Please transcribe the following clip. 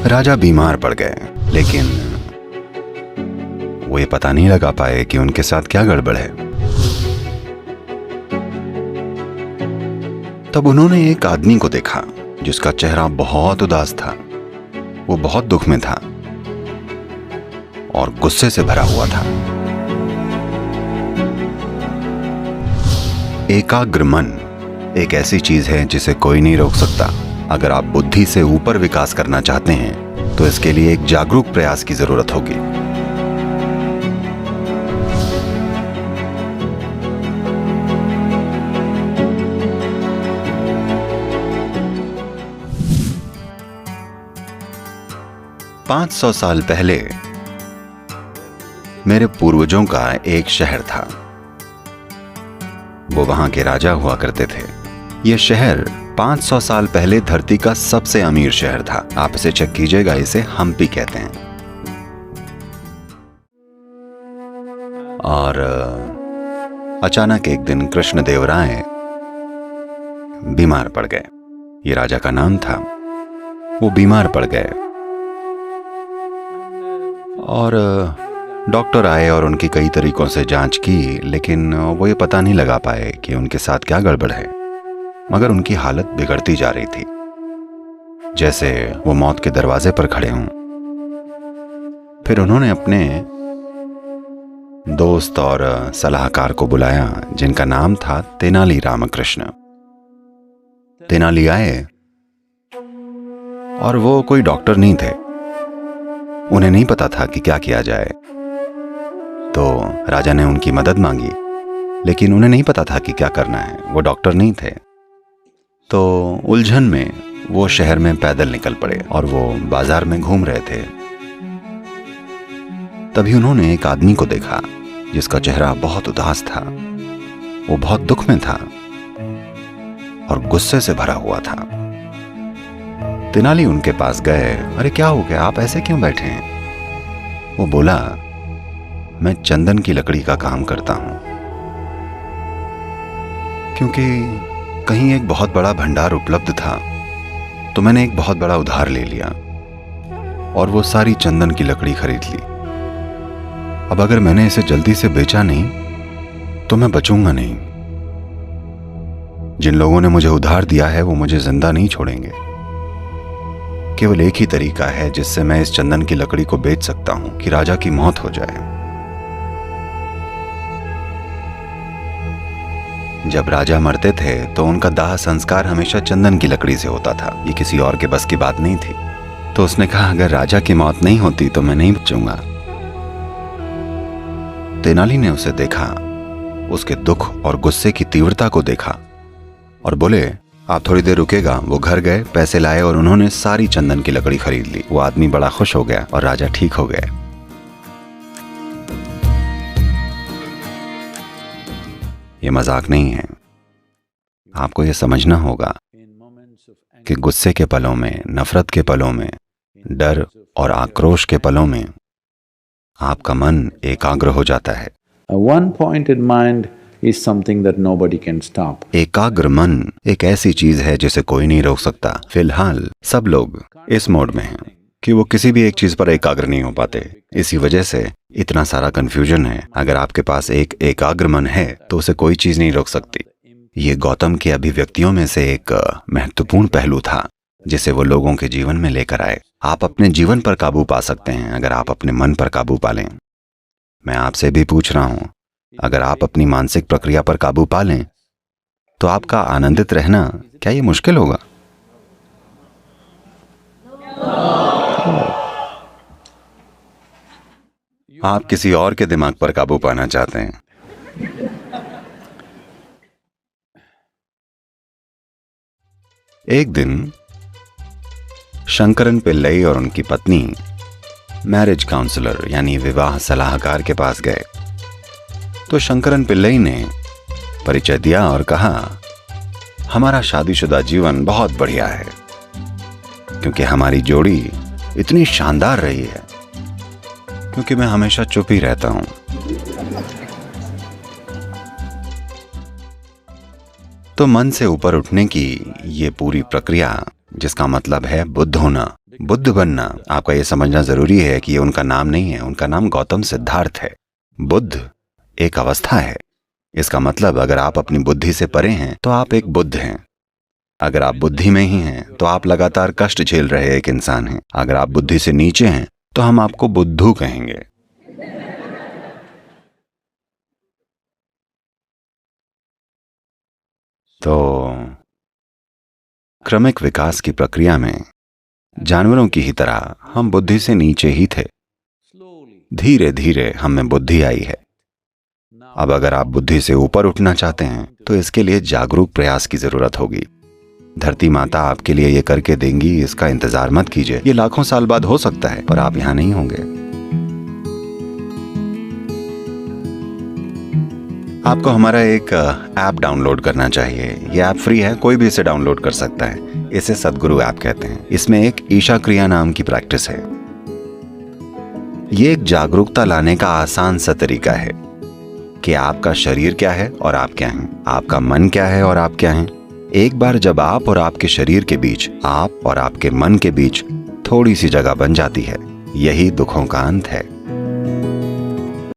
राजा बीमार पड़ गए, लेकिन वो ये पता नहीं लगा पाए कि उनके साथ क्या गड़बड़ है। तब उन्होंने एक आदमी को देखा जिसका चेहरा बहुत उदास था। वो बहुत दुख में था और गुस्से से भरा हुआ था। एकाग्र मन एक ऐसी चीज है जिसे कोई नहीं रोक सकता। अगर आप बुद्धि से ऊपर विकास करना चाहते हैं तो इसके लिए एक जागरूक प्रयास की जरूरत होगी। पांच 500 साल पहले मेरे पूर्वजों का एक शहर था। वो वहां के राजा हुआ करते थे। यह शहर 500 साल पहले धरती का सबसे अमीर शहर था। आप इसे चेक कीजिएगा, इसे हम्पी कहते हैं। और अचानक एक दिन कृष्णदेवराय बीमार पड़ गए। ये राजा का नाम था। वो बीमार पड़ गए और डॉक्टर आए और उनकी कई तरीकों से जांच की, लेकिन वो ये पता नहीं लगा पाए कि उनके साथ क्या गड़बड़ है। मगर उनकी हालत बिगड़ती जा रही थी, जैसे वो मौत के दरवाजे पर खड़े हों। फिर उन्होंने अपने दोस्त और सलाहकार को बुलाया, जिनका नाम था तेनाली रामकृष्ण। तेनाली आए और वो कोई डॉक्टर नहीं थे। उन्हें नहीं पता था कि क्या किया जाए। तो राजा ने उनकी मदद मांगी, लेकिन उन्हें नहीं पता था कि क्या करना है। वो डॉक्टर नहीं थे। तो उलझन में वो शहर में पैदल निकल पड़े और वो बाजार में घूम रहे थे। तभी उन्होंने एक आदमी को देखा जिसका चेहरा बहुत उदास था। वो बहुत दुख में था और गुस्से से भरा हुआ था। तेनाली उनके पास गए। अरे क्या हो गया, आप ऐसे क्यों बैठे हैं? वो बोला, मैं चंदन की लकड़ी का काम करता हूं, क्योंकि कहीं एक बहुत बड़ा भंडार उपलब्ध था, तो मैंने एक बहुत बड़ा उधार ले लिया और वो सारी चंदन की लकड़ी खरीद ली। अब अगर मैंने इसे जल्दी से बेचा नहीं तो मैं बचूंगा नहीं। जिन लोगों ने मुझे उधार दिया है वो मुझे जिंदा नहीं छोड़ेंगे। केवल एक ही तरीका है जिससे मैं इस चंदन की लकड़ी को बेच सकता हूं कि राजा की मौत हो जाए। जब राजा मरते थे तो उनका दाह संस्कार हमेशा चंदन की लकड़ी से होता था। ये किसी और के बस की बात नहीं थी। तो उसने कहा, अगर राजा की मौत नहीं होती तो मैं नहीं बचूंगा। तेनाली ने उसे देखा, उसके दुख और गुस्से की तीव्रता को देखा और बोले, आप थोड़ी देर रुकेगा। वो घर गए, पैसे लाए और उन्होंने सारी चंदन की लकड़ी खरीद ली। वो आदमी बड़ा खुश हो गया और राजा ठीक हो गए। ये मजाक नहीं है। आपको ये समझना होगा कि गुस्से के पलों में, नफरत के पलों में, डर और आक्रोश के पलों में आपका मन एकाग्र हो जाता है। One-pointed mind is something that nobody can stop. एकाग्र मन एक ऐसी चीज है जिसे कोई नहीं रोक सकता। फिलहाल सब लोग इस मोड में हैं कि वो किसी भी एक चीज पर एकाग्र नहीं हो पाते। इसी वजह से इतना सारा कंफ्यूजन है। अगर आपके पास एक एकाग्र मन है तो उसे कोई चीज नहीं रोक सकती। ये गौतम की अभिव्यक्तियों में से एक महत्वपूर्ण पहलू था जिसे वो लोगों के जीवन में लेकर आए। आप अपने जीवन पर काबू पा सकते हैं अगर आप अपने मन पर काबू पा लें। मैं आपसे भी पूछ रहा हूं, अगर आप अपनी मानसिक प्रक्रिया पर काबू पा लें तो आपका आनंदित रहना क्या ये मुश्किल होगा? आप किसी और के दिमाग पर काबू पाना चाहते हैं। एक दिन शंकरन पिल्लई और उनकी पत्नी मैरिज काउंसलर यानी विवाह सलाहकार के पास गए। तो शंकरन पिल्लई ने परिचय दिया और कहा, हमारा शादीशुदा जीवन बहुत बढ़िया है क्योंकि हमारी जोड़ी इतनी शानदार रही है, क्योंकि मैं हमेशा चुप ही रहता हूं। तो मन से ऊपर उठने की ये पूरी प्रक्रिया, जिसका मतलब है बुद्ध होना, बुद्ध बनना, आपका ये समझना जरूरी है कि ये उनका नाम नहीं है, उनका नाम गौतम सिद्धार्थ है। बुद्ध एक अवस्था है। इसका मतलब अगर आप अपनी बुद्धि से परे हैं तो आप एक बुद्ध हैं। अगर आप बुद्धि में ही हैं तो आप लगातार कष्ट झेल रहे एक इंसान हैं। अगर आप बुद्धि से नीचे हैं तो हम आपको बुद्धू कहेंगे। तो क्रमिक विकास की प्रक्रिया में जानवरों की ही तरह हम बुद्धि से नीचे ही थे। धीरे धीरे हम में बुद्धि आई है। अब अगर आप बुद्धि से ऊपर उठना चाहते हैं तो इसके लिए जागरूक प्रयास की जरूरत होगी। धरती माता आपके लिए ये करके देंगी, इसका इंतजार मत कीजिए। ये लाखों साल बाद हो सकता है पर आप यहां नहीं होंगे। आपको हमारा एक ऐप डाउनलोड करना चाहिए। ये ऐप फ्री है, कोई भी इसे डाउनलोड कर सकता है। इसे सद्गुरु ऐप कहते हैं। इसमें एक ईशा क्रिया नाम की प्रैक्टिस है। ये एक जागरूकता लाने का आसान सा तरीका है कि आपका शरीर क्या है और आप क्या हैं, आपका मन क्या है और आप क्या हैं। एक बार जब आप और आपके शरीर के बीच, आप और आपके मन के बीच थोड़ी सी जगह बन जाती है, यही दुखों का अंत है।